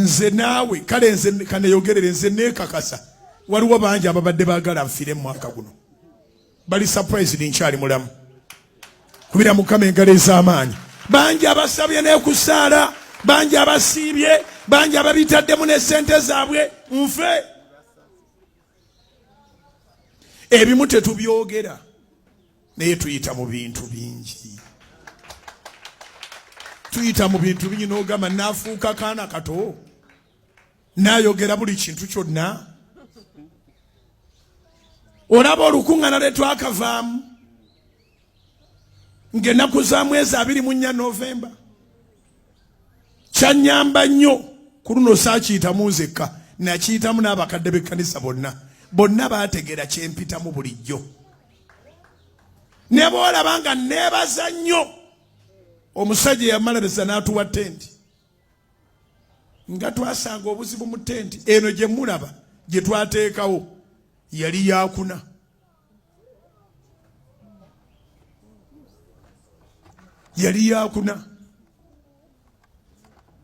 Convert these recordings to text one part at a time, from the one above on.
nze naawe kale nze kaneyogerere nze neekakasa waliwo bangi ababadde baagala nfiire mu mwaka guno bali surprised nkyali mulamu kubira Mukama engalo ez'amaanyi bangi abasabye n'ekusaala bangi abasiibye bangi ababitaddemu ne ssente zaabwe nfe ebimu tetubyogera naye tuyita mu bintu bingi n'ogamba naafuuka kaana kato naayogera buli kintu kyonna olaba olukuŋŋaana lwe twakavaamu ng'ennaku za mwezi 24 Novemba kyanyamba nnyo ku luno saakiyitamu nzekka nakiyitamu n'abakadde b'ekkanisa bonna baategeera kyempitamu bulijjo ne boolaba nga neebaza nnyo omusajja yamaliriza n'atuwa tenti nga twasanga obuzibu mu tenti eno gye mulaba gye twateekawo yali yakuna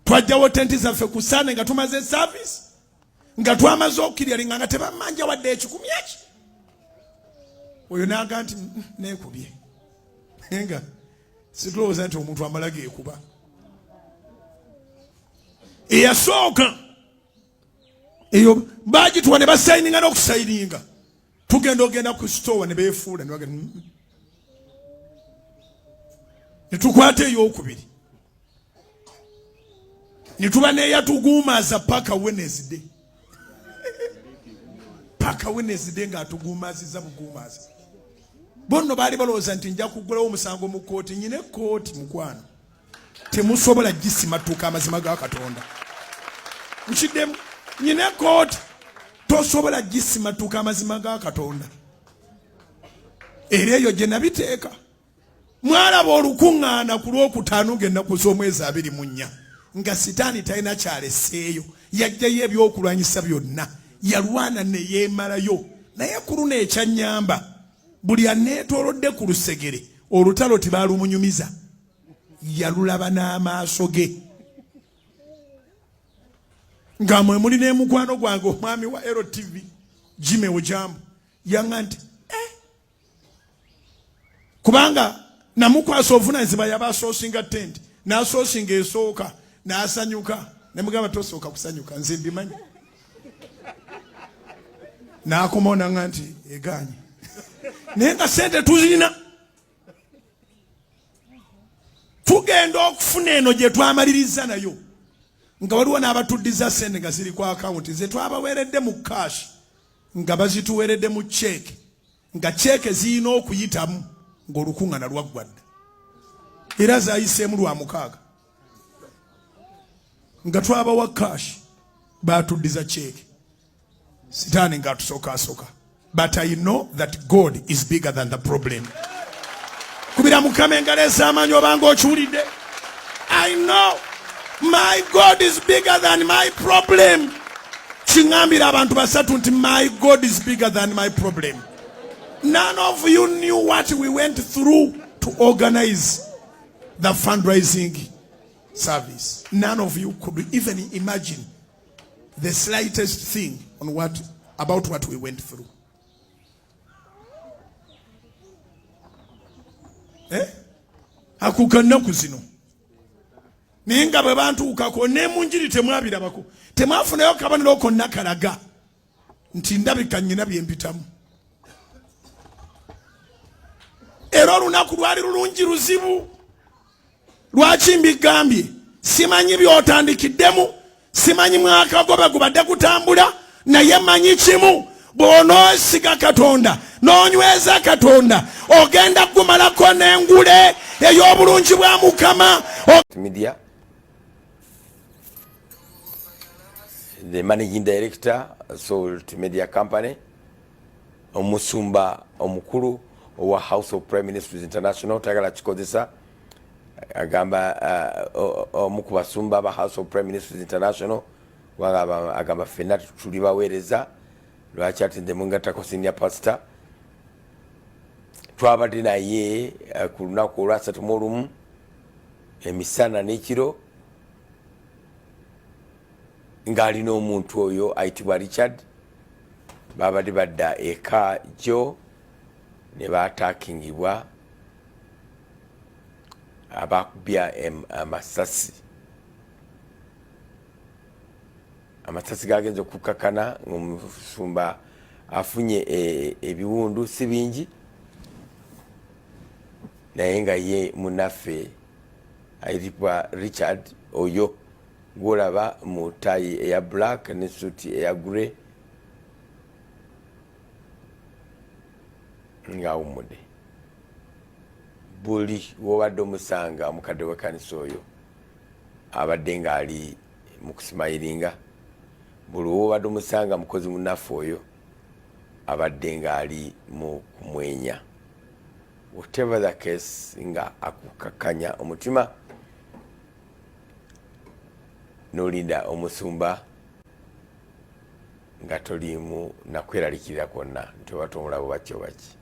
twajjawo tenti zaffe ku Sande nga tumaze service nga twamaze okukirya linga nga tebamanja wadde ekikumi eki oyo n'aga nti neekubye nga situlowooza nti omuntu amala geekuba eyasooka eyo bagituwa ne basayininga n'okusayininga ogenda ku store ne beefuula ne tukwata ey'okubiri ne tuba neyatuguumaaza paka Wednesday ng'atuguumaazizza buguumaazi bonno baali balowooza nti nja kuggulawo omusango mu kooti nyine kooti mukwano temusobola gisimatuka amazima ga Katonda nkiddemu nyine kooti tosobola gisimatuka amazima ga Katonda era eyo gye nabiteeka mwalaba olukuŋŋaana ku Lwokutaano ng'ennaku z'omwezi 24 nga sitaani talina kyaleseeyo yajjayo ebyokulwanyisa byonna yalwana ne yeemalayo naye ku luno ekyannyamba buli aneetoolodde ku lusegere olutalo tebaalumunyumiza yalulaba n'amaaso ge nga mwe muli n'emukwano gwange omwami wa LTV Jimmy Ojambo yanga nti kubanga namukwasa obuvunaanyizibwa yabasoosinga tenti n'asoosinga esooka n'asanyuka ne mugamba tosooka kusanyuka nze mbimanyi n'akomawo nanga nti eganye naye nga sente tuzirina tugenda okufuna eno gye twamaliriza nayo nga waliwo n'abatuddiza sente nga ziri ku akawunti ze twabaweeredde mu cash nga bazituweeredde mu cheeke nga cheeke zirina okuyitamu ng'olukuŋŋaana lwaggwadde era zaayiseemu lwa 6 nga twabawa cash baatuddiza cheeke sitaani ng'atusookaasooka. But I know that God is bigger than the problem. Kubira Mukama engalo ez'amaanyi obanga okiwulidde. I know my God is bigger than my problem. Kingambira abantu basatu nti my God is bigger than my problem. None of you knew what we went through to organize the fundraising service. None of you could even imagine the slightest thing on about what we went through. Akukannaku zino naye nga bwe bantuukako ne mu njiri temwabirabako temwafunayo kabonero konna kalaga nti ndabika nnyina bye mpitamu era olunaku lwali lulungi luzibu. Lwaki mbigambye? Simanyi by'otandikiddemu, simanyi mwaka gwo gubadde gutambula, naye manyi kimu, bw'onoosiga Katonda n'onyweza Katonda ogenda kumalako n'engule ey'obulungi bwa Mukama. Media, the managing director, Salt Media Company, omusumba omukulu owa House of Prime Ministers International, tagala kikozesa agamba omuku basumba ba House of Prime Ministers International agamba fenna tuli baweereza lwaki atinde mungatako senior pastor twabadde naye ku lunaku olwasatu mu lumu emisana n'ekiro ng'alina omuntu oyo ayitibwa Richard babadde badda eka jo ne baatakingibwa abakubya amasasi gagenze okukakana ng'omusumba afunye ebiwundu si bingi naye nga ye munaffe ayitibwa Richard oyo gwolaba mu tayi eya black ne suuti eya grey ng'awumudde. Buli wobadde omusanga omukadde w'ekkanisa oyo abadde ng'ali mu kusimayiringa, buli wobadde omusanga mukozi munaffe oyo abadde ng'ali mu kumwenya. Whatever the case, nga akukakanya omutima n'olinda omusumba nga tolimu nakweralikirira kwonna nti oba tomulabo baki obaki.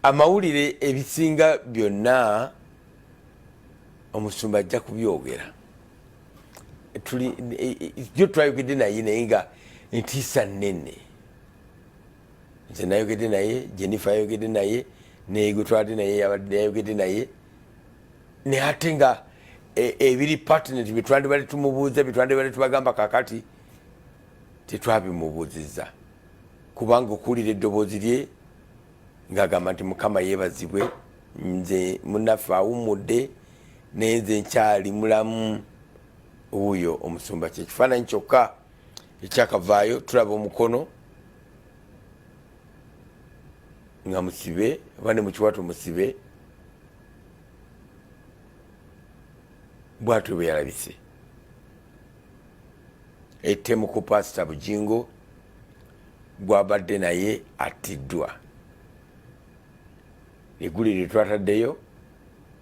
Amawulire ebisinga byonna omusumba ajja kubyogera. Jo twayogedde naye naye nga entiisa nnene. Nze nayogedde naye, Jennifer ayogedde naye, neegwe twadde naye yayogedde naye, ne ate nga ebiri pertinent bye twandibadde tumubuuza bye twandibadde tubagamba kakati tetwabimubuuzizza, kubanga okuwulira eddoboozi lye ng'agamba nti Mukama yeebazibwe, nze munnaffe awummudde naye nze nkyali mulamu. Wuuyo omusumba kye kifaananyi kyokka ekyakavaayo. Tulaba omukono nga musibe oba ne mukiwato musibe, bwatyo bwe yalabise. Ettemu ku Pastor Bujingo gwabadde naye attiddwa. Eggulire twataddeyo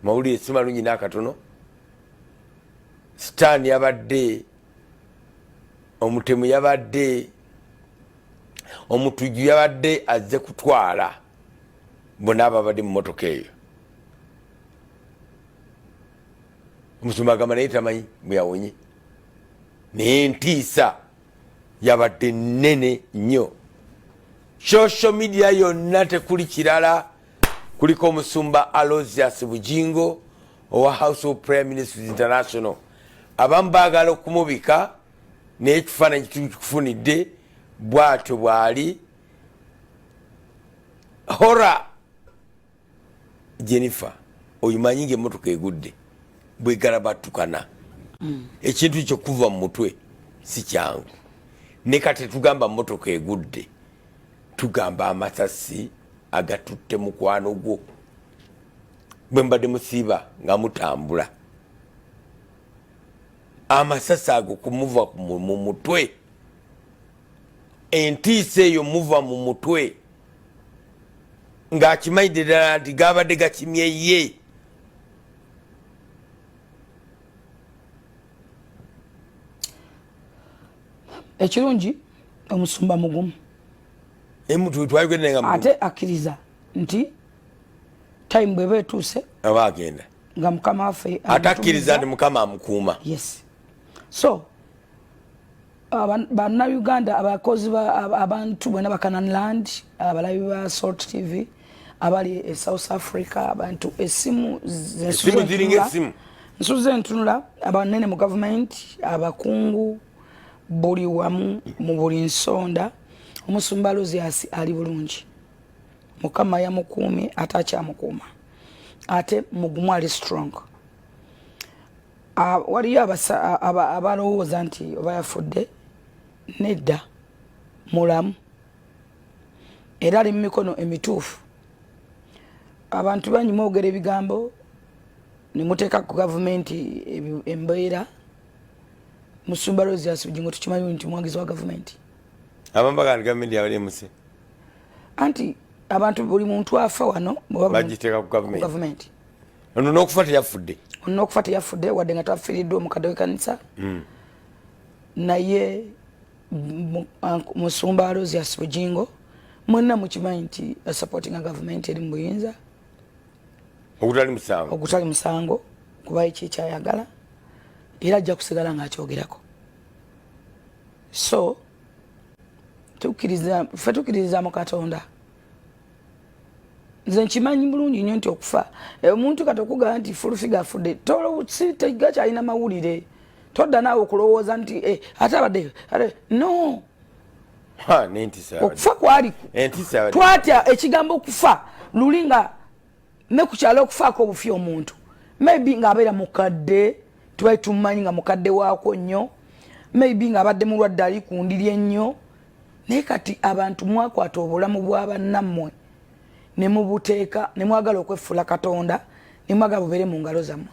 mawulire si malungi n'akatono. Sitaani yabadde, omutemu yabadde, omutujju yabadde azze kutwala bonna ababadde mu motoka eyo. Omusumba agamba naye tamanyi bwe yawonye, naye entiisa yabadde nnene nnyo. Social media yonna tekuli kirala, kuliko omusumba Aloysius Bujingo owa House of Prayer Ministries International. Abamu baagala okumubika naye ekifaananyi kikufunidde bw'atyo bw'ali. Hora Jennifer oyimanyi ng'emmotoka egudde bwegalabattukana, ekintu ekyo kuva mu mutwe si kyangu. Ne kati tugamba mmotoka egudde, tugamba amasasi agatutte mukwano gwo bwe mbadde musiiba nga mutambula. Amasasi ago kumuva mu mutwe, entiisa eyo muva mu mutwe ng'akimayidde ddala nti gabadde gakimye ye. Ekirungi omusumba mugumu ate akkiriza nti time bweba etuuse aba agenda nga Mukama waffe ate akkiriza nti Mukama amukuuma. Yes. So bannayuganda abakozi abantu bonna bakananland abalabi ba Salt TV abali e South Africa abantu esimu nsuze entunula abanene mu government abakungu buli wamu mu buli nsonda omusumba Aloysius ali bulungi. Mukama yamukuumye ate akyamukuuma ate mugumu ali strong. Waliyo abalowooza nti oba yafudde, nedda mulamu era ali mu mikono emituufu. Abantu banyuma ogera ebigambo ne muteeka ku gavumenti embeera. Musumba Aloysius Bujingo tukimanyi nti mwagizi wa gavumenti. Abambaga gavumenti yabali muse anti abantu buli muntu afa wano bagiteeka ku gavumenti. Ono n'okufa teyafudde wadde nga tafiiriddwa omukadde w'ekkanisa. Naye musumba Aloysius Bujingo mwenna mukimanyi nti supportinga gavumenti eri mu buyinza ogutali musango kuba ekyayagala era ajja kusigala ng'akyogerako. So tukiriza mu Katonda. Nze nkimanyi bulungi nnyo nti okufa omuntu kati okugamba nti fulufiga afudde tega kyalina mawulire todda naawe okulowooza nti ate abadde no okufa kwaliku twatya ekigambo okufa luli nga ne ku kyalo okufaako obufi omuntu maybe ng'abeera mukadde tubaye tumumanyi nga mukadde waako nnyo maybe ng'abadde mulwadde ali kundirye ennyo naye kati abantu mwakwata obulamu bw'abannammwe ne mubuteeka ne mwagala okwefula Katonda ne mwagala bubeere mu ngalo zammwe.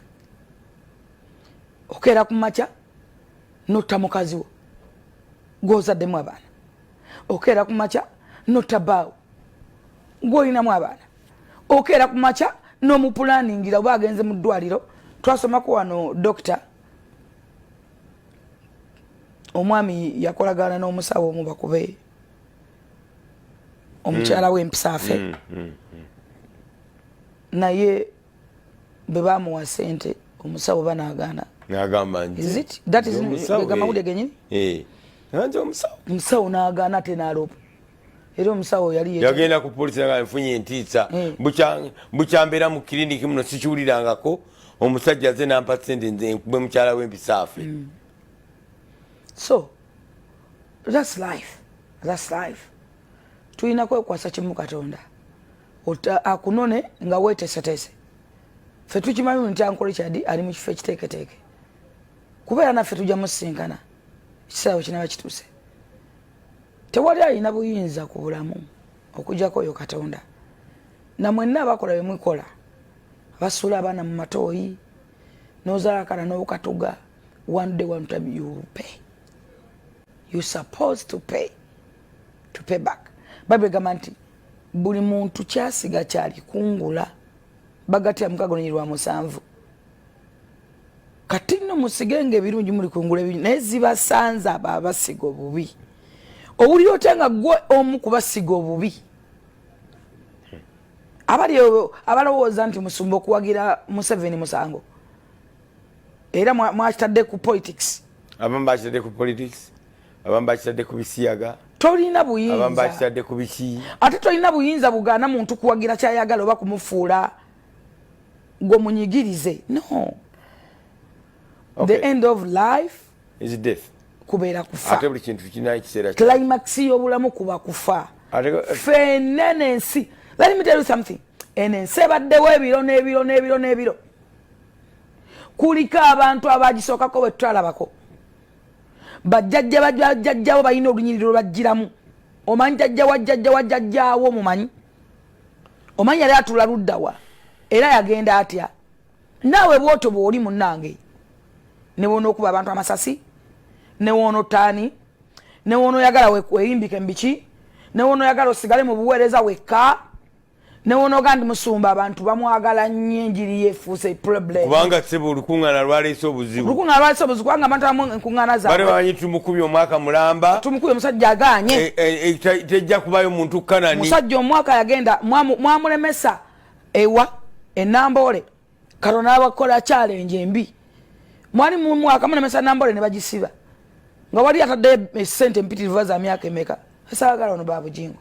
Okeera ku makya notta mukazi wo gw'ozaddemu abaana. Okeera ku makya notta bbaawo gw'olinamu abaana. Okeera ku makya n'omupulaningira oba agenze mu ddwaliro. Twasomako wano dokita omwami yakolagana n'omusawo omu bakube omukyala w'empisa afe naye bwe bamuwa ssente omusawo banaagaana gamawulire genyini omusawo n'agaana ate n'alopa era omusawo yagenda ku polisi nga nfunye entiisa bukyambeera mu kiriniki muno sikiwulirangako omusajja aze nampa ssente nze nkube mukyala w'empisa afe. So that's life. Tulina kwekwasa kimu Katonda akunone nga weeteeseteese. Ffe tukimanyi nti Uncle Richard ali mu kifo ekiteeketeeke kubeera naffe tujja musinkana ekisaawe kinaba kituuse. Tewali alina buyinza ku bulamu okujjako oyo Katonda. Na mwenna abakola bye mwikola abasuula abaana mu matooyi n'ozaalakana n'obukatuga one day one time you will pay. You supposed to pay back. Bible gamba nti buli muntu kyasiga kyali kungula bagatya mukagononyerwa musanvu. Kati nno musigenge ebirungi muli kungula ebingi naye zibasanze abasiga obubi. Owulira otya nga gwe omu kubasiga obubi. Abalowooza nti musumba okuwagira Museveni musango era mwakitadde ku politics. Abamu bakitadde ku politics, abamu bakitadde ku bisiyaga. Tolina buyinza. Abamu bakitadde ku biki. Ate tolina buyinza bugaana muntu kuwagira kyayagala oba kumufuula ng'omunyigirize. No. Okay. The end of life is death. Kubeera kufa. Ate buli kintu kirina ekiseera kye. Climax y'obulamu kuba kufa. Ffenna ensi. Let me tell you something. Enensi ebaddewo ebiro. Kuliko abantu abagisookako bwe tutwalabako. Bajjajjawo balina olunyiriro lwajjiramu. Omanyi jjajjawo mumanyi. Omanyi yali atula luddawa. Era yagenda atya. Naawe bw'otyo bw'oli munnange. Ne woona okuba abantu amasasi. Ne woona ottaani. Ne woona oyagala weeyimbike mu biki. Ne woona oyagala osigale mu buweereza wekka. Ne woona ogandi musumba abantu bamwagala nnyo enjiri yeefuuse problem. Kubanga ssebo olukuŋŋaana lwaleese obuzibu. Kubanga abantu abamu enkuŋŋaana zaabwe. Bale bamanyi tumukubye omwaka mulamba. Tumukubye omusajja agaanye. Tejja kubayo muntu kanani. Musajja omwaka yagenda mwamulemesa ewa enamboole. Katonda n'abakola challenge embi. Mwali mu mwaka mulemesa namboole ne bagisiba. Nga wali atadde essente mpitirivu za myaka emeka. Esaagala ono ba Bujingo.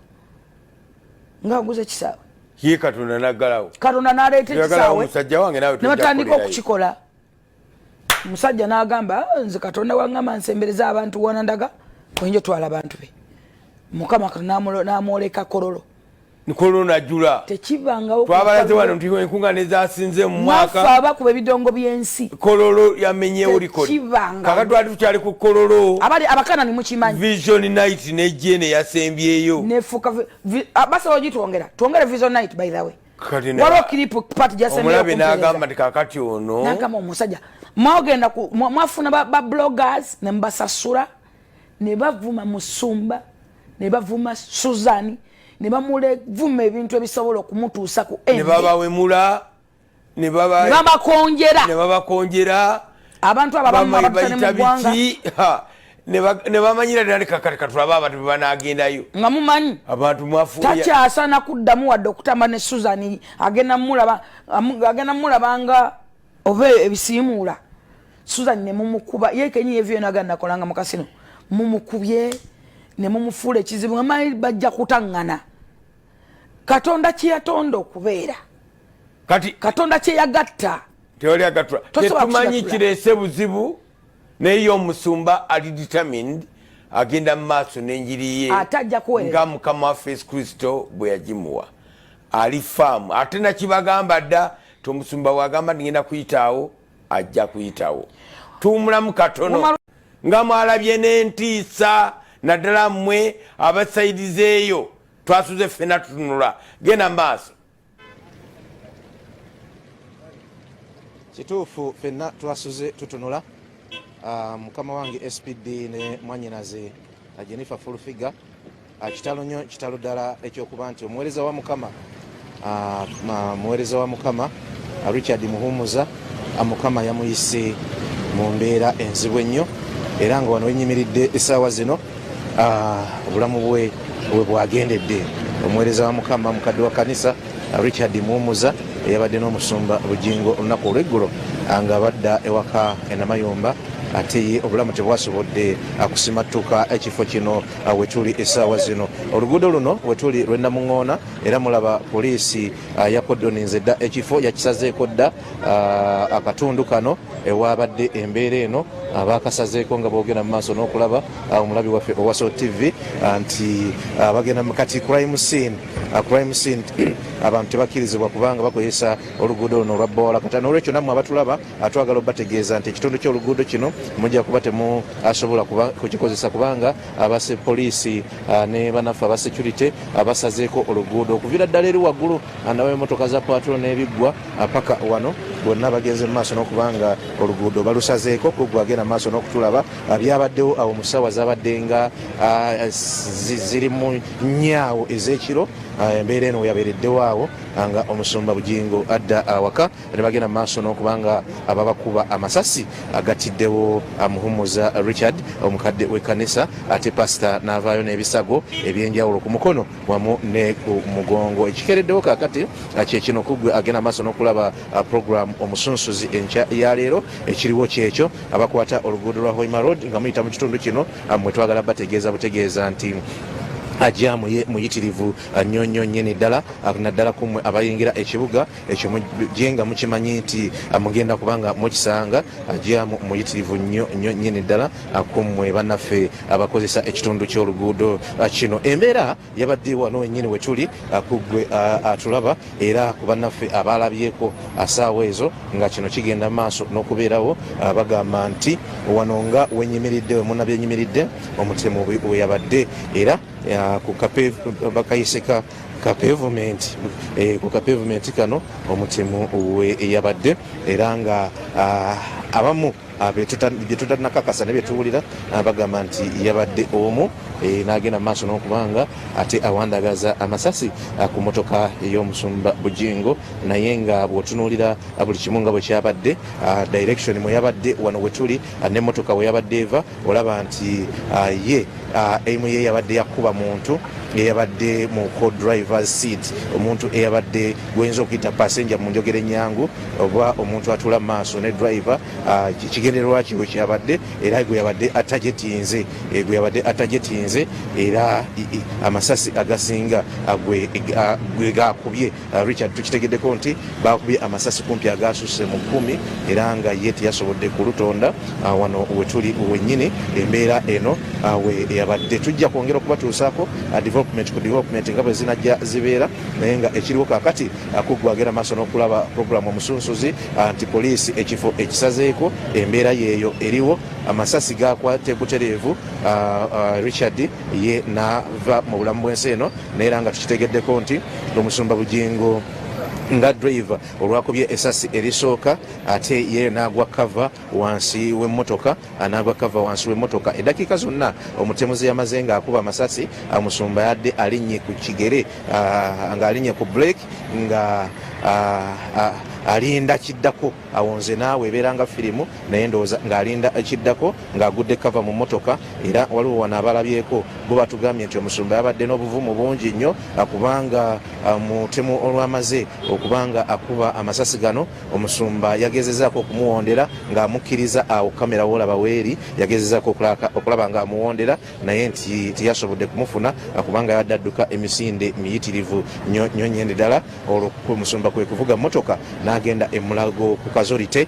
Nga aguze kisaawe. Ye Katonda naggalawo. Katonda n'aleeta ekisaawe. Musajja wange nawe ne batandika okukikola. Musajja n'agamba nze Katonda wangamba nsembereza abantu wanandaga oyinza twala abantu be. Mukama n'amwoleka kololo. Kololo najjula. Tekibangawo. Twabalaze wano nti enkuŋŋaana ezasinze mu mwaka. Mwafa abakuba ebidongo by'ensi. Kololo yamenyeewo likodi. Kaka twali tukyali ku kololo. Abakanani mukimanyi. Vision night n'ejje ne yasembyeyo. Nefuka basa ogitwongera. Twongere Vision night by the way. Waliwo clip party gyasembyeyo. Omulabe n'agamba nti kakati ono. N'agamba omusajja. Mwagenda mwafuna ba bloggers ne mbasasula ne bavuma Musumba ne bavuma Suzani. Ne bamulevuma ebintu ebisobola okumutuusa ku ne babawemula ne babakonjera abantu ababamu abatane mu ggwanga ne bamanyira ddala kakati katulaba abantu be banaagendayo nga mumanyi abantu mwafuuya takyasaana kuddamu wadde okutamba ne Suzani agenda mulaba nga oba ebisiimula Susan ne mumukuba ye kenyi evyo naganda kolanga mu kasino mumukubye ne mumufuula ekizibu nga mali bajja kutangana Katonda kiyatonda okubeera kati Katonda kye yagatta teori agatta tetumanyi kirese buzibu naye omusumba ali determined agenda mu maaso n'enjiri ye atajja kuweereza nga Mukama waffe Yesu Kristo bwe yagimuwa ali faamu ate nakibagamba dda tomusumba wagamba ndigenda kuyitaawo ajja kuyitawo tuumulamu katono nga mwalabye n'entiisa naddala mmwe abasaidizeeyo twasuze ffena tutunula genda maaso kituufu ffenna twasuze tutunula mukama wange SPD ne mwanyinaze Jennifer Fulfiga kitalo nnyo kitalo ddala ekyokuba nti omuweereza wa mukama Richard Muhumuza mukama yamuyise mu mbeera enzibu ennyo era nga wano wenyimiridde essaawa zino obulamu bwe bwagendedde omuweereza wa mukama mukadde wa kanisa Richard Muhumuza eyabadde n'omusumba Bujingo olunaku olw'eggulo nga badda ewaka enamayomba ate ye obulamu tebwasobodde kusimattuka ekifo kino wetuli essaawa zino oluguudo luno wetuli lwennamuŋŋoona era mulaba poliisi yakodoninze dda ekifo yakisazeeko dda akatundu kano ewabadde embeera eno bakasazeeko nga boogenda mu maaso n'okulaba omulabi waffe owaso TV nti bagenda kati crime scene abantu tebakkirizibwa kubanga bakozesa oluguudo luno olwa bawala kata n'olwekyo nammwe abatulaba twagala obbategeeza nti ekitundu ky'oluguudo kino mujja kuba temusobola kukikozesa kubanga abase poliisi ne banaffe aba security basazeeko oluguudo okuviira ddala eri waggulu nawe emotoka za patrol n'ebiggwa paka wano bonna bagenze mu maaso n'okubanga oluguudo balusazeeko kugwagenda mu maaso n'okutulaba byabaddewo awo mu ssaawa zabadde nga ziri mu nyaawo ez'ekiro embeera eno weyabeereddewo awo nga omusumba Bujingo adda awaka ne bagenda mu maaso n'okubanga ababakuba amasasi agatiddewo Muhumuza Richard omukadde w'ekkanisa ate pasita n'avaayo n'ebisago ebyenjawulo ku mukono wamu ne ku mugongo ekikereddewo kaakati kyekino kugwe agenda mu maaso n'okulaba program omusunsuzi enkya ya leero ekiriwo kyekyo abakwata oluguudo lwa Hoima Road nga muyita mu kitundu kino mwe twagala bategeeza butegeeza nti ajja muyitirivu nnyo nnyini ddala naddala kumwe abayingira ekibuga ekyo jenga mukimanyi nti mugenda kubanga mukisanga ajja muyitirivu nnyo nnyini ddala kumwe bannaffe abakozesa ekitundu ky'oluguudo kino embeera yabadde wano wennyini wetuli kuggwe atulaba era ku bannaffe abalabyeko asaawa ezo nga kino kigenda maaso n'okubeerawo bagamba nti wano nga wenyimiridde we munabyenyimiridde omutemu weyabadde era ku bakayiseka kapavement ku kapavement kano omutemu we yabadde era nga abamu byetutanakakasa ne byetuwulira bagamba nti yabadde omu n'agenda mu maaso n'okubanga ate awandagaza amasasi ku motoka ey'omusumba Bujingo naye nga bw'otunuulira buli kimu nga bwe kyabadde direction mwe yabadde wano wetuli n'emmotoka we yabadde eva olaba nti ye emu ye yabadde yakuba muntu eyabadde mu co-driver's seat omuntu eyabadde gwenza okuyita passenger mu njogera ennyangu oba omuntu atula mu maaso ne driver kigendererwa kiwe kyabadde era gwe yabadde atajetinze era amasasi agasinga gwe gakubye Richard tukitegeddeko nti bakubye amasasi kumpi agasusse mu 10 era nga ye teyasobodde kulutonda wano wetuli wennyini embeera eno we yabadde tujja kwongera okubatuusaako development nga bwe zinajja zibeera naye nga ekiriwo kaakati akuggwagera maaso n'okulaba programu omusunsuzi anti poliisi ekifo ekisazeeko embeera yeeyo eriwo amasasi gakwate butereevu Richard ye n'ava mu bulamu bw'ensi eno naye era nga tukitegeddeko nti omusumba Bujingo nga driver olwakubye esasi erisooka ate ye n'agwa kava wansi w'emmotoka eddakiika zonna omutemuzi yamaze nga akuba amasasi omusumba yadde alinnye ku kigere nga alinnye ku break nga alinda kiddako awonze naawe ebeeranga firimu naye ndowooza ng'alinda kiddako ng'agudde kava mu motoka era waliwo wano abalabyeko bo batugambye nti omusumba yabadde n'obuvumu bungi nnyo kubanga mutemu olwamaze okubanga akuba amasasi gano omusumba yagezezaako okumuwondera ng'amukkiriza awo kamera wolaba weeri yagezezaako okulaba ng'amuwondera naye nti tiyasobodde kumufuna kubanga yabadde adduka emisinde miyitirivu nnyo nyende ddala olwo omusumba kwe kuvuga motoka n'agenda emulago ku kazolite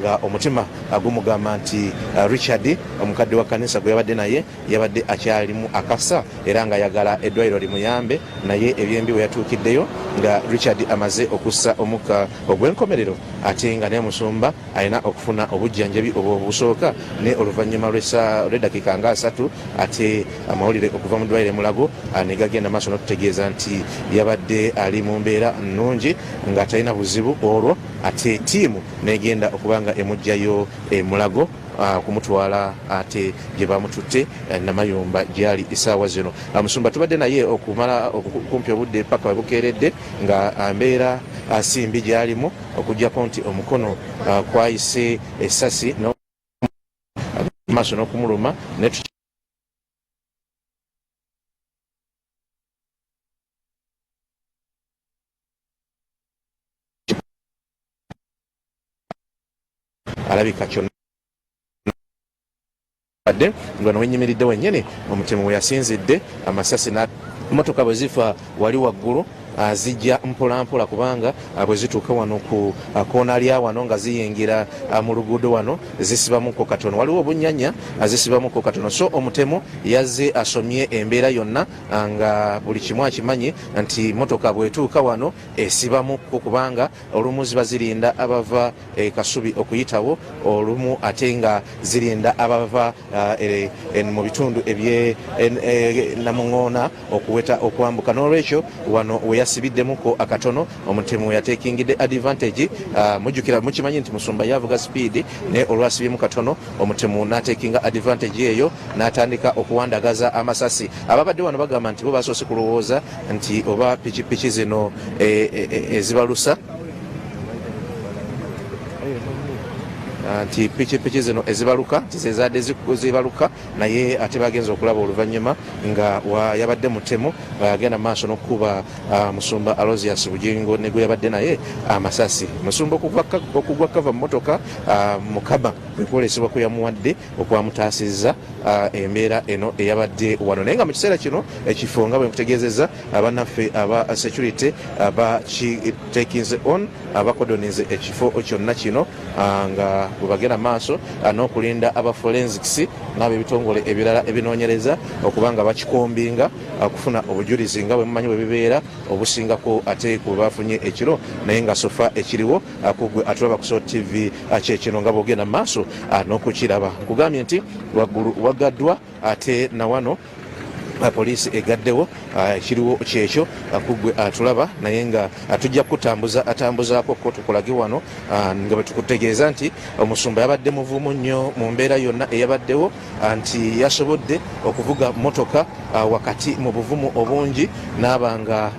nga omutima gumugamba nti Richard omukadde wa kanisa gwe yabadde naye yabadde akyalimu akasa era nga yagala eddwaliro limuyambe naye ebyembi we yatuukiddeyo nga Richard amaze okussa omukka ogw'enkomerero ate nga naye musumba alina okufuna obujjanjabi obusooka ne oluvannyuma lw'eddakiika nga 3 ate amawulire okuva mu ddwaliro emulago ne gagenda maaso n'okutegeeza nti yabadde ali mu mbeera nnungi nga talina buzibu olwo ate ttiimu negenda okubanga emugjayo emulago kumutwala ate gye bamututte namayumba gyali essaawa zino. Musumba tubadde naye okumala kumpi obudde paka webukeeredde nga mbeera simbi gyalimu okuggyako nti omukono kwayise essasi maaso n'okumuluma alabika kyonna nga nowenyimiridde wennyini omutemu we yasinzidde amasasi motoka bwe zifa wali waggulu zijja mpolampola kubanga bwe zituuka wano ku koona lya wano nga ziyingira mu luguudo wano zisibamuko katono waliwo obunyanya zisibamuko katono so omutemu yazze asomye embeera yonna nga buli kimu akimanyi nti motoka bwetuuka wano esibamuko kubanga olumu ziba zirinda abava kasubi okuyitawo olumu ate nga zirinda abava mu bitundu ebye namuŋoona okuweta okwambuka n'olwekyo wano yasibiddemuko akatono omutemu yatekingidde advantage mujjukira mukimanyi nti musumba yavuga speed ne olwasibyemu katono omutemu n'atekinga advantage eyo n'atandika okuwandagaza amasasi ababadde wano bagamba nti bo basoose kulowooza nti oba pikipiki zino ezibalusa nti pikipiki zino ezibaluka tizezadde zibaluka naye ate bagenza okulaba oluvannyuma nga yabadde mutemu agenda maaso n'okuba musumba Alozias Bujingo ne gwe yabadde naye amasasi musumba okugwa kava mu motoka mukama ekwolesebwa kwe yamuwadde okwamutaasizza embeera eno eyabadde wano naye nga mu kiseera kino ekifo nga bwe nkutegeezezza abannaffe aba security bakitekinze on abakodonize ekifo kyonna kino nga bwe bagenda maaso n'okulinda aba forensics n'ab'ebitongole ebirala ebinoonyereza okubanga bakikombinga kufuna obujulizi nga bwe mumanyi bwe bibeera obusingako ate ku bafunye ekiro naye nga sofa ekiriwo kugwe atulaba ku SOT TV kyekino nga bwogenda maaso n'okukiraba nkugambye nti waggulu wagaddwa ate nawano poliisi egaddewo ekiriwo kyekyo kugwe atulaba naye nga tujja kutambuzaako ko tukulage wano nga bwe tukutegeeza nti omusumba yabadde muvumu nnyo mu mbeera yonna eyabaddewo nti yasobodde okuvuga motoka wakati mu buvumu obungi n'aba nga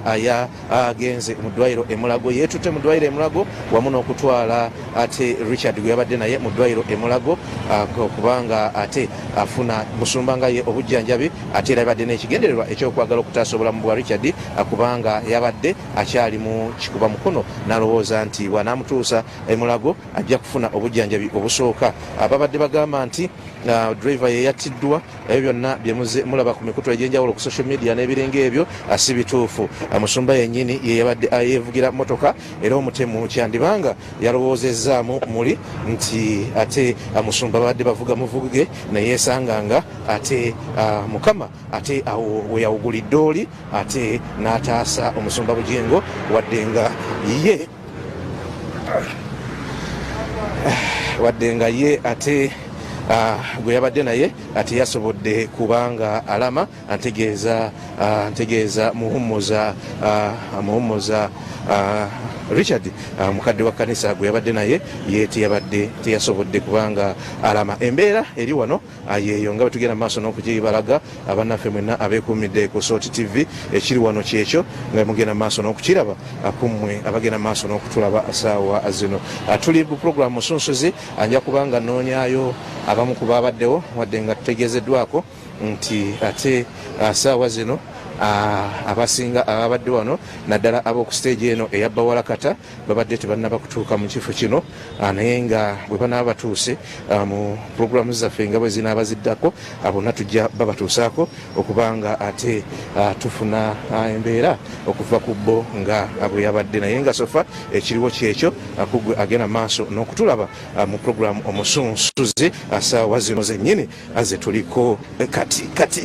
agenze mu ddwaliro emulago yeetutte mu ddwaliro emulago wamu n'okutwala ate Richard gwe yabadde naye mu ddwaliro emulago okubanga ate afuna musumba nga ye obujjanjabi ate era yabadde n'ekigendererwa ekyokwagala okutaasa obulamu bwa Richard kubanga yabadde akyali mu kikuba mukono n'alowooza nti wanaamutuusa emulago ajja kufuna obujjanjabi obusooka ababadde bagamba nti driver ye yattiddwa ebyo byonna bye mulaba ku mikutu egy'enjawulo ku social media n'ebirenga ebyo si bituufu musumba yennyini ye yabadde yeevugira motoka era omutemu kyandibanga yalowoozezaamu muli nti ate musumba babadde bavuga muvuge neyeesanganga ate mukama ate awo weyawugulidde oli ate n'ataasa omusumba Bujingo wadde nga ye ate gwe yabadde naye ate yasobodde kubanga alama ntegeeza muhumuza Richard mukadde wa kanisa gwe yabadde naye ye teyabadde teyasobodde kubanga alama embeera eri wano yeeyo nga bwe tugenda maaso n'okugibalaga abannaffe mwenna abeekuumidde ku Salt TV ekiri wano kyekyo nga mugenda maaso n'okukiraba akummwe abagenda maaso n'okutulaba essaawa zino. Tuli mu puroguramu Musunsuzi anja kubanga nnoonyaayo abamu ku baabaddewo wadde nga tutegeezeddwako nti ate essaawa zino abasinga ababadde wano naddala ab'oku stage eno eyabbawalakata babadde tebannaba kutuuka mu kifo kino naye nga bwe banaaba batuuse mu puroguramu zaffe nga bwe zinaaba ziddako bonna tujja babatuusaako okubanga ate tufuna embeera okuva ku bo nga bwe yabadde naye nga sofa ekiriwo kyekyo kugwe agenda maaso n'okutulaba mu puroguramu Omusunsuzi essaawa zino zennyini aze tuliko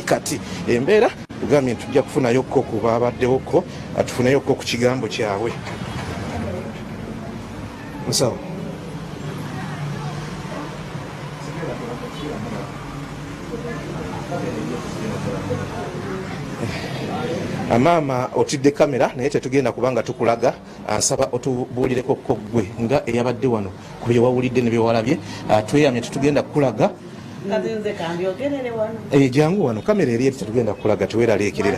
kati embeera tugambye nti tujja kufunayokko ku baabaddewokko atufunayokko ku kigambo kyabwe. Musawo amaama otidde kamera naye tetugenda kubanga tukulaga. Nsaba otubuulireko ko gwe nga eyabadde wano ku bye wawulidde ne bye walabye. Tweyamye tetugenda kukulaga jangu wano kamera eri tetugenda kukulaga teweeraliikirira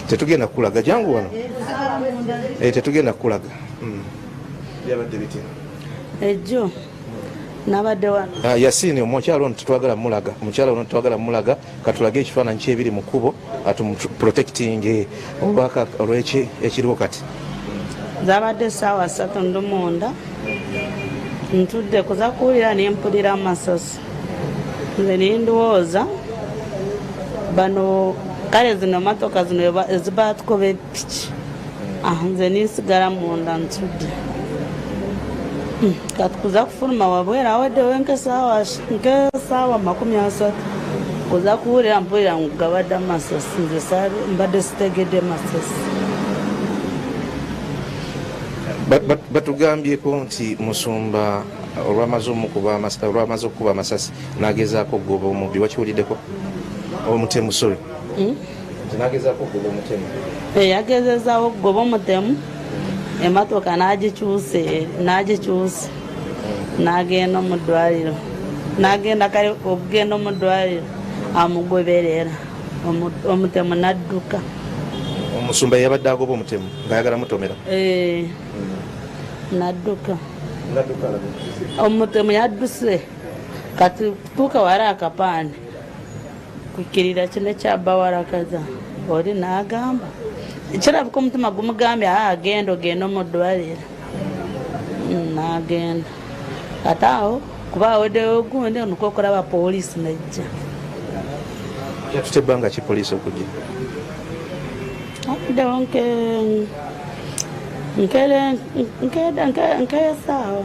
tetugenda kukulaga jangu wano tetugenda kukulaga byabadde biti ejjo nabadde wano Yasini omukyalo ono tetwagala mulaga omukyalo ono tetwagala mulaga katulage ekifaananyi kyebiri mu kkubo protecting obubaka olw'eki ekiriwo kati zabadde essaawa 3:09 ntudde kuza kuwulira nempulira amasasi nze nindowooza bano kale zino motoka zino ezibatukoba epiki nze ninsigala munda ntudde kati kuza kufuluma wabwera awaddewo nk'essaawa 30 kuza kuwulira mpulira ngugabadde amasasi nze mbadde sitegedde masasi. Batugambyeko nti musumba olwamaze okukuba amasasi nagezaako okugoba omubbi wakiwuliddeko omutemu sorry nagezaako okugoba omutemu yagezezaawo okugoba omutemu emotoka nagikyuse nagenda mu ddwaliro nagenda kale okugenda mu ddwaliro amugoberera omutemu nadduka. Omusumba yabadde agoba omutemu ng'ayagala mutomera nadduka omutemu yadduse kati kutuuka wali akapande kukirira kino kyabbawalakaza oli n'agamba kirabika omutima gumugambye agenda ogenda mu ddwaliro n'agenda kati awo kuba aweddewo ogundi onuka okulaba poliisi nejja yatute ebbanga ki poliisi okujja aweddewo nkesaawa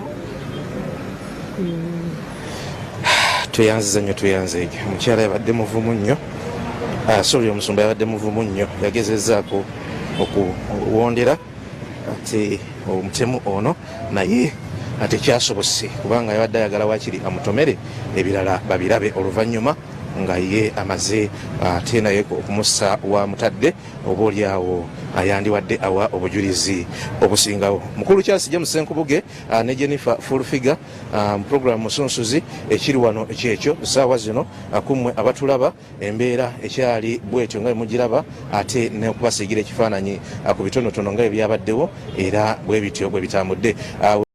tweyanziza nnyo tweyanzeejo omukyala yabadde muvumu nnyo sorry omusumba yabadde muvumu nnyo yagezezaako okuwondera ate omutemu ono naye ate kyasobose kubanga yabadde ayagala wakiri amutomere ebirala babirabe oluvannyuma nga ye amaze ate naye okumussa wa mutadde oba oliawo ayandiwadde awa obujulizi obusingawo. Mukulu Kyasi James Senkubuge ne Jennifer Fulfiga mu puroguramu Musunsuzi ekiri wano kyekyo ssaawa zino akummwe abatulaba embeera ekyali bwetyo nga mugiraba ate n'okubasiigira ekifaananyi ku bitonotono nga ebyabaddewo era bwe bityo bwe bitambudde.